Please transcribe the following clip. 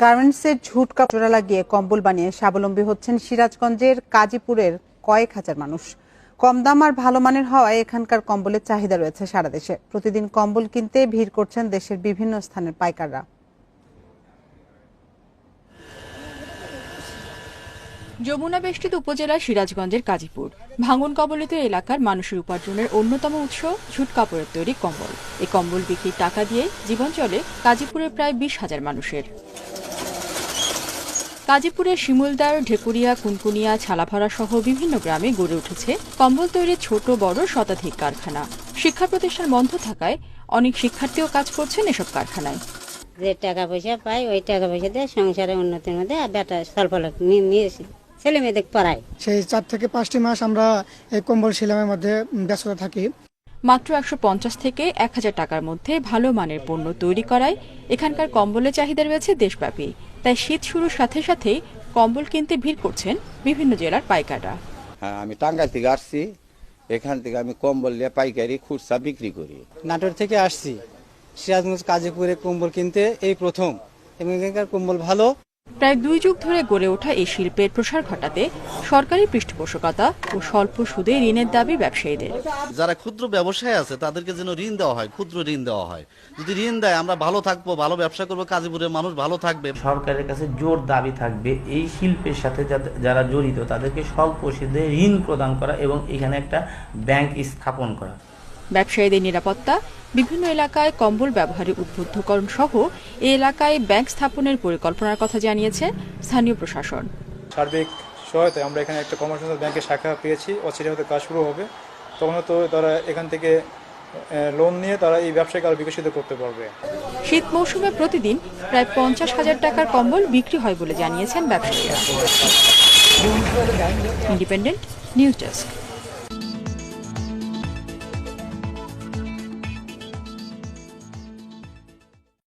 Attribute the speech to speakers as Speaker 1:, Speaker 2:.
Speaker 1: গার্মেন্টসের ঝুট কাপড় লাগিয়ে কম্বল বানিয়ে স্বাবলম্বী হচ্ছেন সিরাজগঞ্জের কাজীপুরের কয়েক হাজার মানুষ। কম দাম আর ভালো মানের হওয়ায় এখানকার কম্বলের চাহিদা রয়েছে সারা দেশে। প্রতিদিন কম্বল কিনতে ভিড় করছেন দেশের বিভিন্ন স্থানের পাইকাররা।
Speaker 2: যমুনা বেষ্টিত উপজেলার সিরাজগঞ্জের কাজীপুর ভাঙন কবলিত এলাকার মানুষের উপার্জনের অন্যতম উৎস ঝুট কাপড়ের তৈরি কম্বল। এই কম্বল বিক্রির টাকা দিয়ে জীবন চলে কাজীপুরের প্রায় 20,000 মানুষের। কাজীপুরের শিমুলদার, ঢেকুরিয়া, কুনকুনিয়া, ছালাভরা সহ বিভিন্ন গ্রামে গড়ে উঠেছে কম্বল তৈরির ছোট বড় শতাধিক কারখানা। শিক্ষা প্রতিষ্ঠান বন্ধ থাকায় অনেক শিক্ষার্থীও কাজ করছেন এসব কারখানায়।
Speaker 3: যে টাকা পয়সা পাই ওই টাকা পয়সা দিয়ে সংসারের উন্নতির মধ্যে বেটা স্বল্প নিয়ে ছেলে মেয়েদের পড়াই।
Speaker 4: সেই 4 থেকে 5টি মাস আমরা এই কম্বল সেলাইয়ের মধ্যে ব্যস্ত থাকি।
Speaker 2: মাত্র 150 থেকে 1000 টাকার মধ্যে ভালো মানের পণ্য তৈরি করায় এখানকার কম্বলের চাহিদা রয়েছে দেশব্যাপী। তাই শীত শুরুর সাথে সাথেই কম্বল কিনতে ভিড় করছেন বিভিন্ন জেলার পাইকাররা।
Speaker 5: হ্যাঁ, আমি টাঙ্গাইল থেকে আসছি। এখান থেকে আমি কম্বল নিয়ে পাইকারি খুচরা বিক্রি করি।
Speaker 6: নাটোর থেকে আসছি সিরাজগঞ্জ কাজীপুরে কম্বল কিনতে এই প্রথম, এবং এখানকার কম্বল ভালো।
Speaker 2: প্রায় 2 যুগ ধরে গড়ে ওঠা এই শিল্পের প্রসার ঘটাতে সরকারি পৃষ্ঠপোষকতা ও স্বল্প সুদে ঋণের দাবি ব্যবসায়ীদের।
Speaker 7: যারা ক্ষুদ্র ব্যবসায়ী আছে তাদেরকে যেন ঋণ দেওয়া হয়, ক্ষুদ্র ঋণ দেওয়া হয়। যদি ঋণ দেয় আমরা ভালো থাকবো, ভালো ব্যবসা করবো, কাজীপুরের মানুষ ভালো থাকবে।
Speaker 8: সরকারের কাছে জোর দাবি থাকবে এই শিল্পের সাথে যারা জড়িত তাদেরকে স্বল্প সুদে ঋণ প্রদান করা এবং এখানে একটা ব্যাংক স্থাপন করা।
Speaker 2: ব্যবসায়ীদের নিরাপত্তা, বিভিন্ন এলাকায় কম্বল ব্যবহারে উদ্বুদ্ধকরণ সহ এই এলাকায় ব্যাংক স্থাপনের পরিকল্পনার কথা জানিয়েছে স্থানীয় প্রশাসন।
Speaker 9: সার্বিক সহায়তায় আমরা এখানে একটা কমার্শিয়াল ব্যাংকের শাখা পেয়েছি। অচিরে হতে কাজ শুরু হবে, তখন তো তারা এখান থেকে লোন নিয়ে তারা এই ব্যবসাকে আরো বিকশিত করতে পারবে।
Speaker 2: শীত মৌসুমে প্রতিদিন প্রায় 50,000 টাকার কম্বল বিক্রি হয় বলে জানিয়েছেন ব্যবসায়ীরা। Independent news desk.